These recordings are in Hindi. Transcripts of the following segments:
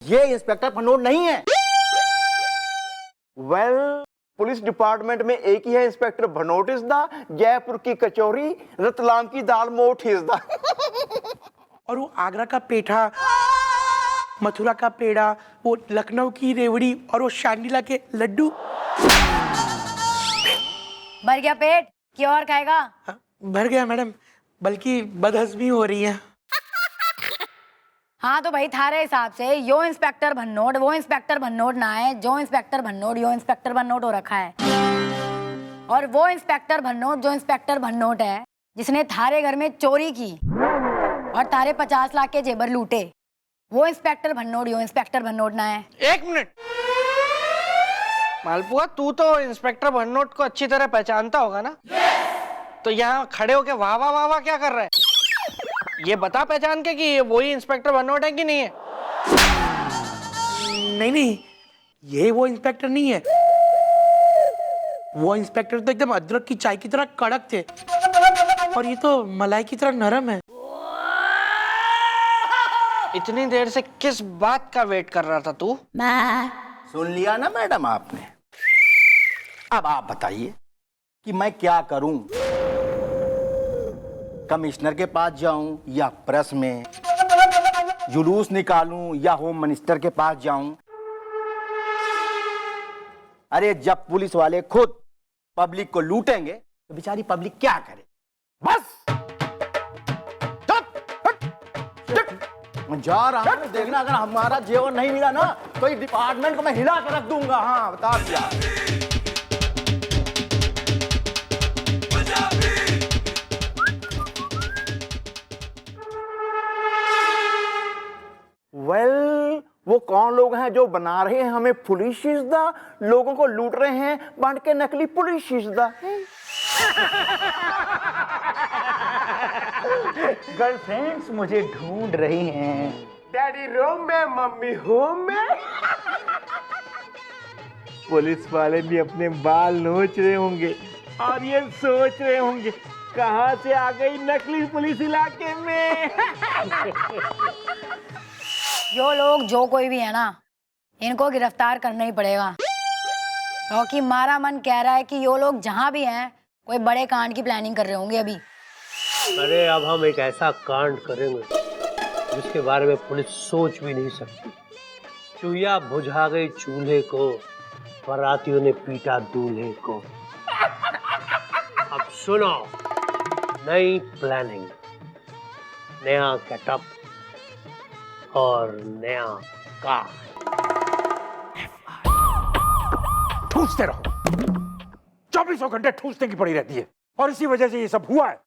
ये इंस्पेक्टर भनोट नहीं है। वेल, पुलिस डिपार्टमेंट में एक ही है inspector Bhanot is the, Jaipur की कचौरी, रतलाम की दाल मोठ इज द। और वो आगरा का पेठा, मथुरा का पेड़ा, वो लखनऊ की रेवड़ी और वो शांडिला के लड्डू। भर गया पेट कि और खाएगा? भर गया मैडम, बल्कि बदहजमी हो रही है। हाँ तो भाई थारे हिसाब से यो इंस्पेक्टर भन्नोट वो इंस्पेक्टर भन्नोट ना है, जो इंस्पेक्टर भन्नोट यो इंस्पेक्टर भन्नोट हो रखा है। और वो इंस्पेक्टर भन्नोट जो इंस्पेक्टर भन्नोट है जिसने थारे घर में चोरी की और थारे 50 लाख के जेबर लूटे, वो इंस्पेक्टर भन्नोट यो इंस्पेक्टर भन्नोट ना है। एक मिनट मालपुआ, तू तो इंस्पेक्टर भन्नोट को अच्छी तरह पहचानता होगा ना? तो यहाँ खड़े होके वाह वाह वाह वाह क्या कर रहा है? ये बता पहचान के कि ये वही इंस्पेक्टर भन्नोट है कि नहीं है? नहीं, ये वो इंस्पेक्टर नहीं है। वो इंस्पेक्टर तो एकदम अदरक की चाय की तरह कड़क थे और ये तो मलाई की तरह नरम है। इतनी देर से किस बात का वेट कर रहा था तू? सुन लिया ना मैडम आपने? अब आप बताइए कि मैं क्या करूं? कमिश्नर के पास जाऊं या प्रेस में जुलूस निकालूं या होम मिनिस्टर के पास जाऊं? अरे जब पुलिस वाले खुद पब्लिक को लूटेंगे तो बेचारी पब्लिक क्या करे? बस मैं जा रहा हूं, देखना अगर हमारा जेवर नहीं मिला ना तो इस डिपार्टमेंट को मैं हिला कर रख दूंगा। हाँ बता दिया। वेल, वो कौन लोग हैं जो बना रहे हैं हमें पुलिसिदा, लोगों को लूट रहे हैं बन के नकली पुलिसिदा। गर्लफ्रेंड्स मुझे ढूंढ रही हैं। डैडी रूम में, मम्मी होम में। पुलिस वाले भी अपने बाल नोच रहे होंगे और ये सोच रहे होंगे कहां से आ गई नकली पुलिस इलाके में। यो लोग जो कोई भी है ना, इनको गिरफ्तार करना ही पड़ेगा, क्योंकि हमारा मन कह रहा है कि यो लोग जहां भी हैं कोई बड़े कांड की प्लानिंग कर रहे होंगे अभी। अरे अब हम एक ऐसा कांड करेंगे जिसके बारे में पुलिस सोच भी नहीं सकती। चूहिया बुझा गई चूल्हे को, बारातियों ने पीटा दूल्हे को। अब सुनो, नई प्लानिंग, नया गेटअप और नया कार। ठूसते रहो, 24 घंटे ठूसने की पड़ी रहती है और इसी वजह से ये सब हुआ है।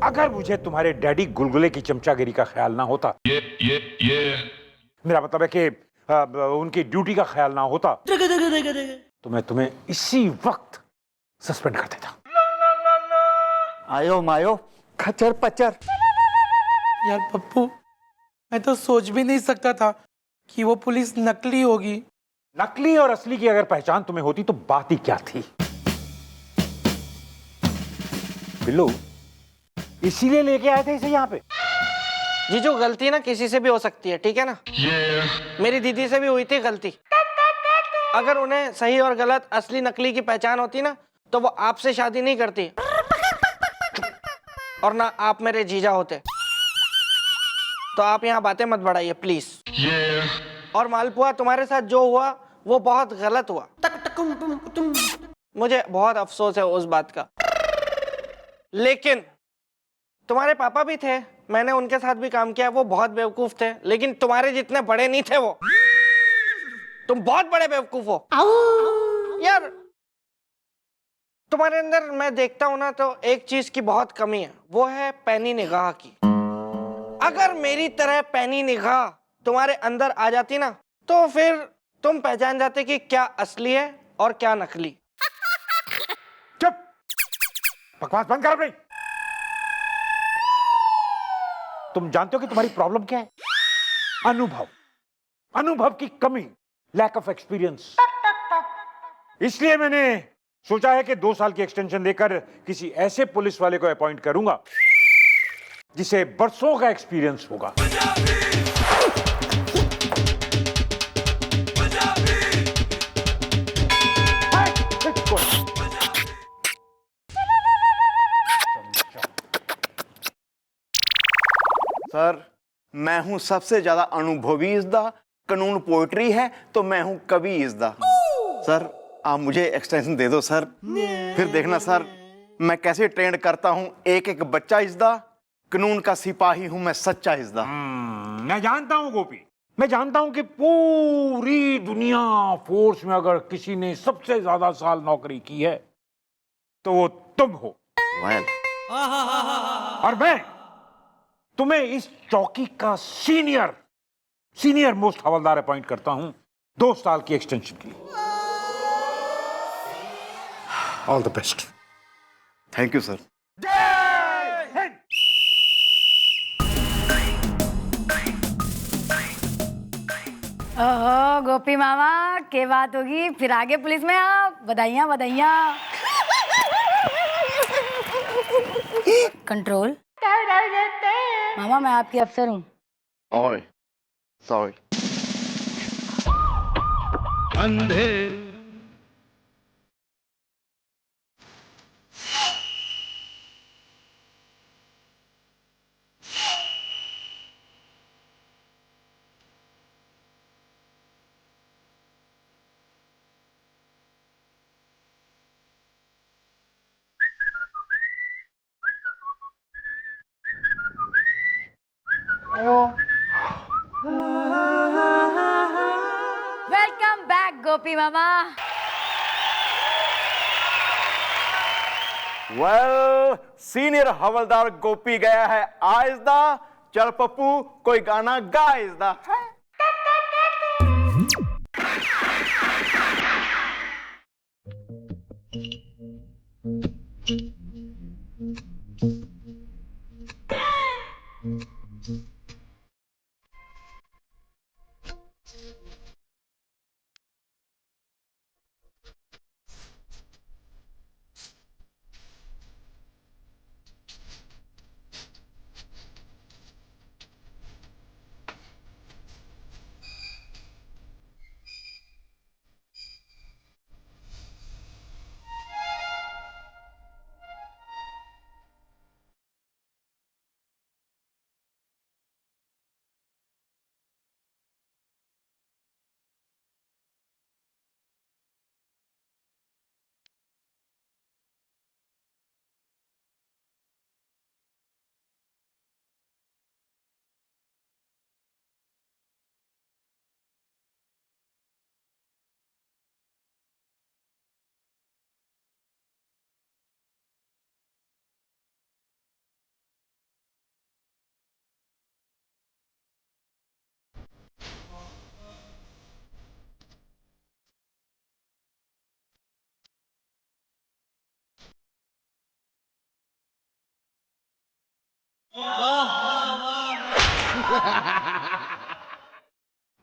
अगर मुझे तुम्हारे डैडी गुलगुले की चमचागिरी का ख्याल ना होता, मेरा मतलब है कि उनकी ड्यूटी का ख्याल ना होता, तो मैं तुम्हें इसी वक्त सस्पेंड कर देता। आयो मायो खचर पचर। यार पप्पू, मैं तो सोच भी नहीं सकता था कि वो पुलिस नकली होगी। नकली और असली की अगर पहचान तुम्हें होती तो बात ही क्या थी? बिल्लू, इसीलिए लेके आए थे इसे यहाँ पे? जीजू, गलती ना किसी से भी हो सकती है, ठीक है ना? मेरी दीदी से भी हुई थी गलती। अगर उन्हें सही और गलत, असली नकली की पहचान होती ना तो वो आपसे शादी नहीं करती और ना आप मेरे जीजा होते। तो आप यहाँ बातें मत बढ़ाइए प्लीज। और मालपुआ, तुम्हारे साथ जो हुआ वो बहुत गलत हुआ। मुझे बहुत अफसोस है उस बात का। लेकिन तुम्हारे पापा भी थे, मैंने उनके साथ भी काम किया, वो बहुत बेवकूफ थे, लेकिन तुम्हारे जितने बड़े नहीं थे वो। तुम बहुत बड़े बेवकूफ हो यार। तुम्हारे अंदर मैं देखता हूं ना तो एक चीज की बहुत कमी है, वो है पैनी निगाह की। अगर मेरी तरह पैनी निगाह तुम्हारे अंदर आ जाती ना तो फिर तुम पहचान जाते कि क्या असली है और क्या नकली। चुप, बकवास बंद कर अपनी। तुम जानते हो कि तुम्हारी प्रॉब्लम क्या है? अनुभव की कमी, लैक ऑफ एक्सपीरियंस। इसलिए मैंने सोचा है कि 2 साल की एक्सटेंशन देकर किसी ऐसे पुलिस वाले को अपॉइंट करूंगा जिसे बरसों का एक्सपीरियंस होगा। मैं हूं सबसे ज्यादा अनुभवी इज़दा, कानून पोएट्री है तो मैं हूं कवि इज़दा। सर आप मुझे एक्सटेंशन दे दो सर, फिर देखना सर मैं कैसे ट्रेंड करता हूं एक एक बच्चा इज़दा। कानून का सिपाही हूं मैं सच्चा इज़दा। मैं जानता हूं गोपी, मैं जानता हूं कि पूरी दुनिया फोर्स में अगर किसी ने सबसे ज्यादा साल नौकरी की है तो वो तुम हो। वेल, और मैं तुम्हें इस चौकी का सीनियर मोस्ट हवलदार अपॉइंट करता हूं 2 साल की एक्सटेंशन के लिए। All the best. Thank you sir. ओहो गोपी मामा, के बात होगी फिर आगे पुलिस में आप? बधाइयाँ बधाइयाँ। कंट्रोल। मामा मैं आपकी अफसर हूँ। ओए सॉरी। वेलकम बैक गोपी मामा। वेल, सीनियर हवलदार गोपी गया है आइज़दा। चल पप्पू कोई गाना गा इज़दा।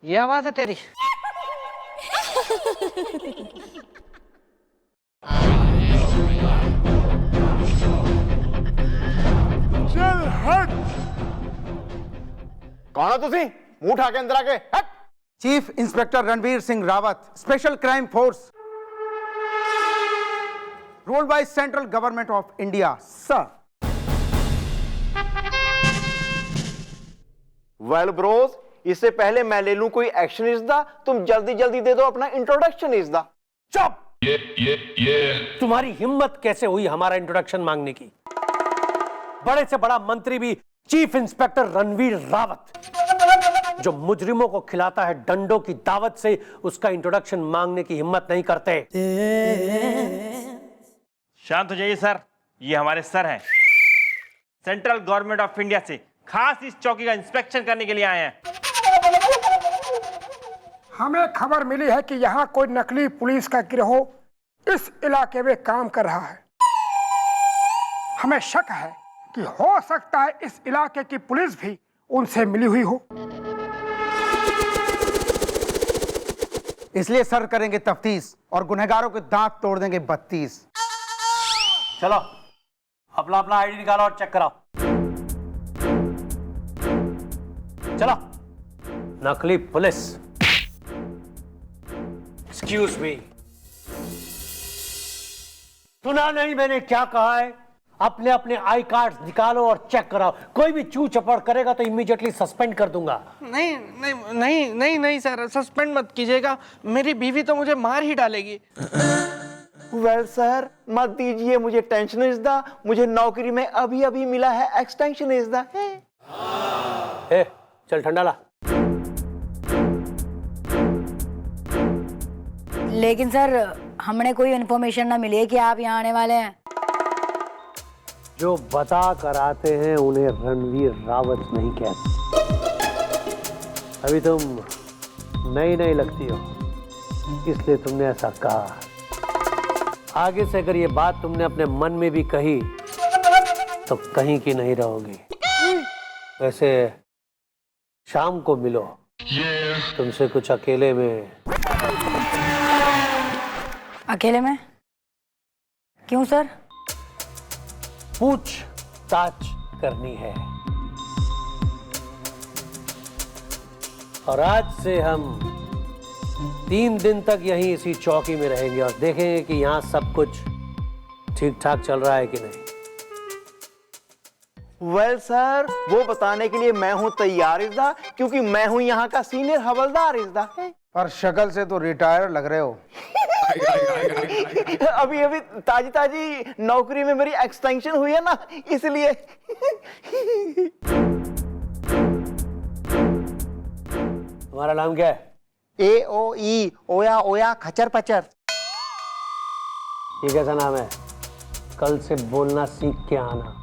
ये आवाज है तेरी? कौन हो तुसी? मुंह उठा के अंदर आके हट। Chief inspector Ranveer Singh Rawat, special crime force, ruled by central government of India sir. Well Bros, इससे पहले मैं ले लूं कोई एक्शन इज़दा, तुम जल्दी जल्दी दे दो अपना इंट्रोडक्शन इज़दा। चुप! तुम्हारी हिम्मत कैसे हुई हमारा इंट्रोडक्शन मांगने की? बड़े से बड़ा मंत्री भी चीफ इंस्पेक्टर रणवीर रावत, जो मुजरिमों को खिलाता है डंडों की दावत से, उसका इंट्रोडक्शन मांगने की हिम्मत नहीं करते। शांत हो जाइए सर, ये हमारे सर हैं, सेंट्रल गवर्नमेंट ऑफ इंडिया से खास इस चौकी का इंस्पेक्शन करने के लिए आए हैं। हमें खबर मिली है कि यहाँ कोई नकली पुलिस का गिरोह इस इलाके में काम कर रहा है। हमें शक है कि हो सकता है इस इलाके की पुलिस भी उनसे मिली हुई हो। इसलिए सर करेंगे तफ्तीश और गुनहगारों के दांत तोड़ देंगे 32। चलो अपना अपना आईडी निकालो और चेक कराओ। चलो। नकली पुलिस, एक्सक्यूज मी, सुना नहीं मैंने क्या कहा है? अपने अपने आई कार्ड निकालो और चेक कराओ। कोई भी चू चपड़ करेगा तो इमीडिएटली सस्पेंड कर दूंगा। नहीं नहीं नहीं नहीं नहीं सर, सस्पेंड मत कीजिएगा, मेरी बीवी तो मुझे मार ही डालेगी। वेल सर, मत दीजिए मुझे टेंशन इज द, मुझे नौकरी में अभी अभी मिला है एक्सटेंशन इज द। चल ठंडा ला। लेकिन सर हमने कोई इन्फॉर्मेशन ना मिली है कि आप यहाँ आने वाले हैं। जो बता कर आते हैं उन्हें रणवीर रावत नहीं कहते। अभी तुम नई नई लगती हो, इसलिए तुमने ऐसा कहा। आगे से अगर ये बात तुमने अपने मन में भी कही तो कहीं की नहीं रहोगी। वैसे शाम को मिलो, तुमसे कुछ अकेले में। अकेले में? क्यों सर? पूछताछ करनी है। और आज से हम 3 दिन तक यहीं इसी चौकी में रहेंगे और देखेंगे कि यहाँ सब कुछ ठीक ठाक चल रहा है कि नहीं। वेल सर, वो बताने के लिए मैं हूं तैयार इस द, क्योंकि मैं हूं यहाँ का सीनियर हवलदार इस द। पर शक्ल से तो रिटायर लग रहे हो। अभी अभी ताजी ताजी नौकरी में मेरी एक्सटेंशन हुई है ना, इसलिए। तुम्हारा नाम क्या है? AOE, ओया ओया खचर पचर। ये कैसा नाम है? कल से बोलना सीख के आना,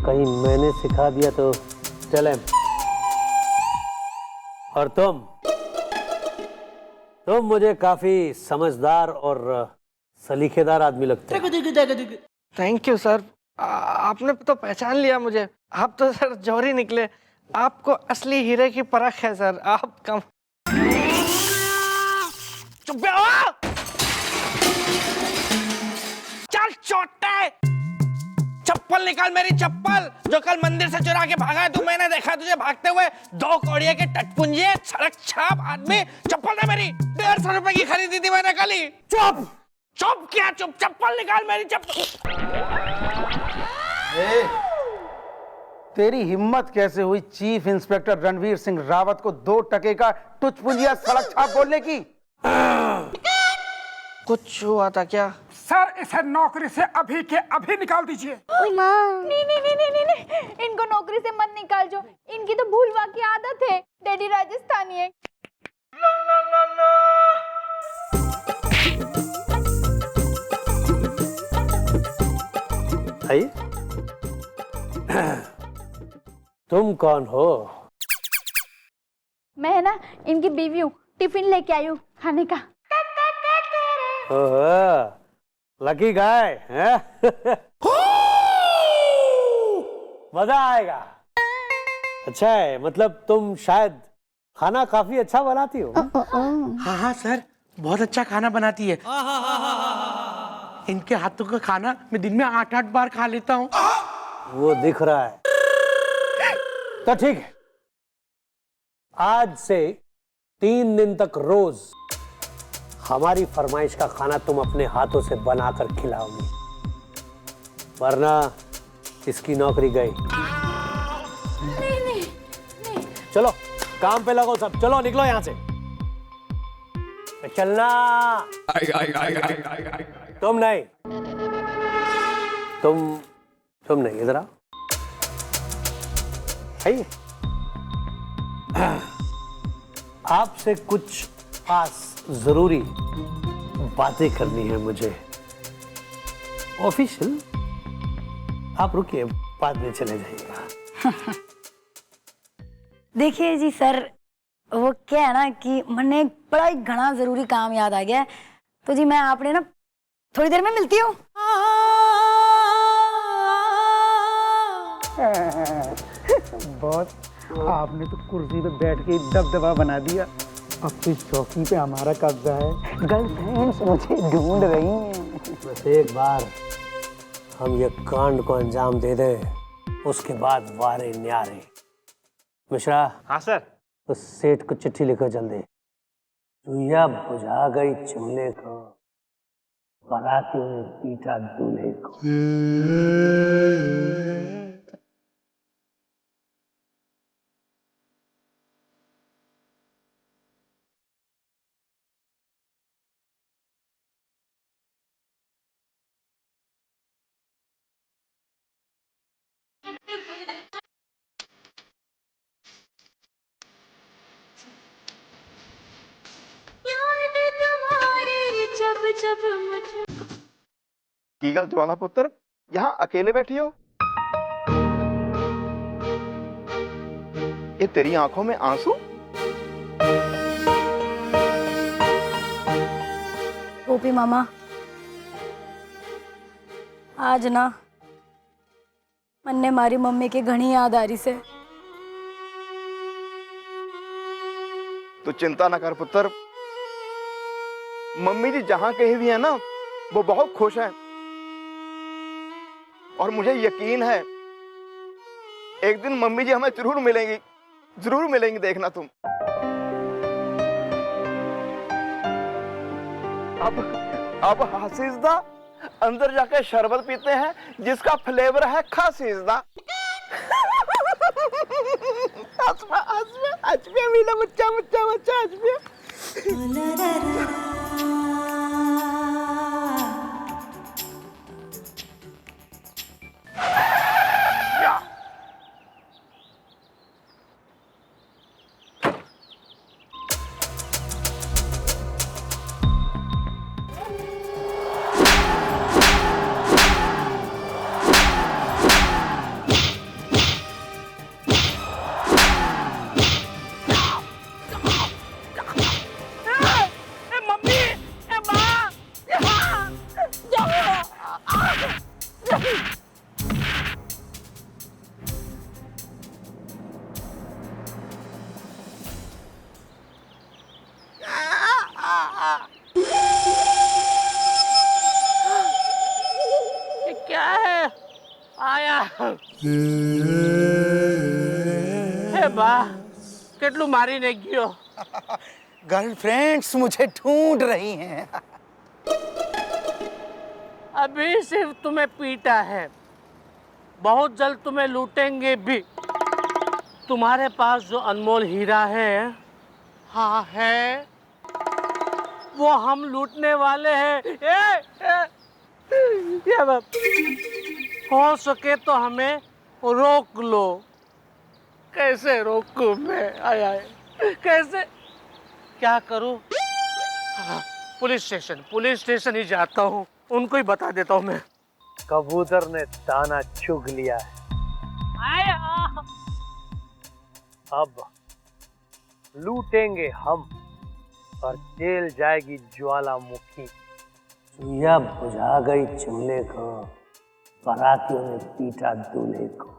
कहीं मैंने सिखा दिया तो चले। और तुम मुझे काफी समझदार और सलीकेदार आदमी लगते हो। थैंक यू सर, आपने तो पहचान लिया मुझे। आप तो सर जौहरी निकले, आपको असली हीरे की परख है सर। आप कम चुप हो! चल चोटे, चप्पल निकाल, मेरी चप्पल जो कल मंदिर से चुरा के भागा है तू। मैंने देखा तुझे भागते हुए। 2 कौड़िया के टटपुंजे, सड़क छाप आदमी। चप्पल दे मेरी, 150 रुपए की खरीदी थी मैंने कल ही। चुप चुप क्या चुप, चप्पल निकाल मेरी चप्पल। तेरी हिम्मत कैसे हुई चीफ इंस्पेक्टर रणवीर सिंह रावत को 2 टके का टुचपुंजिया सड़क छाप बोलने की? कुछ हुआ था क्या? सर इसे नौकरी से अभी के अभी निकाल दीजिए। नहीं नहीं नहीं नहीं नहीं, इनको नौकरी से मत निकाल जो, इनकी तो भूलवा की आदत है। डैडी राजस्थानी है। आई? तुम कौन हो? मैं ना इनकी बीवी हूँ, टिफिन लेके आई हूँ खाने का। ओहो, लकी गाय है। मजा आएगा। अच्छा है, मतलब तुम शायद खाना काफी अच्छा बनाती हो। हाँ हाँ सर, बहुत अच्छा खाना बनाती है। इनके हाथों का खाना मैं दिन में 8-8 बार खा लेता हूँ। वो दिख रहा है। तो ठीक है, आज से 3 दिन तक रोज हमारी फरमाइश का खाना तुम अपने हाथों से बनाकर खिलाओगी, वरना इसकी नौकरी गई। नहीं नहीं नहीं। चलो काम पे लगो सब, चलो निकलो यहां से। चलना। तुम नहीं, तुम नहीं, इधर आओ। आइए। आपसे कुछ खास जरूरी बातें करनी है मुझे, ऑफिशियल। आप रुकिए, बाद में चले जाइएगा। देखिए जी सर, वो क्या है ना कि मैंने एक बड़ा ही घना जरूरी काम याद आ गया है, तो जी मैं आपने ना थोड़ी देर में मिलती हूँ। बहुत, आपने तो कुर्सी पे बैठ के दबदबा बना दिया। अब तो इस चौकी पे हमारा कब्जा है। गर्लफ्रेंड्स मुझे ढूंढ रही हैं। बस एक बार हम ये कांड को अंजाम दे दें, उसके बाद वारे न्यारे। मिश्रा। हाँ सर। उस सेठ को चिट्ठी लिखो जल्दी। चुईया बुझा गई चूल्हे को, बारातियों ने पीटा दूल्हे को। की गल ज्वाला पुत्र, यहाँ अकेले बैठी हो? ये तेरी आंखों में आंसू? गोपी मामा, आज ना मन्ने मारी मम्मी की घनी याद आ रही से। तो चिंता ना कर पुत्र, मम्मी जी जहां कहीं भी है ना, वो बहुत खुश है। और मुझे यकीन है एक दिन मम्मी जी हमें जरूर मिलेंगी, देखना तुम। अब हासिज़दा अंदर जाके शरबत पीते हैं जिसका फ्लेवर है खासिज़दा। हंसपे मिला बच्चा हंसपे। क्या है? आया हे बा, કેટલું મારીને ગયો? गर्लफ्रेंड्स मुझे ढूंढ रही हैं। अभी सिर्फ तुम्हें पीटा है, बहुत जल्द तुम्हें लूटेंगे भी। तुम्हारे पास जो अनमोल हीरा है, हाँ है, वो हम लूटने वाले हैं। ये बात, हो सके तो हमें रोक लो। कैसे रोकूं मैं? आया कैसे, क्या करूं? हाँ, पुलिस स्टेशन ही जाता हूँ, उनको ही बता देता हूँ मैं। कबूतर ने दाना चुग लिया है, अब लूटेंगे हम और जेल जाएगी ज्वालामुखी। सुइया बुझा गई चूल्हे को, बारातियों ने पीटा दूल्हे को।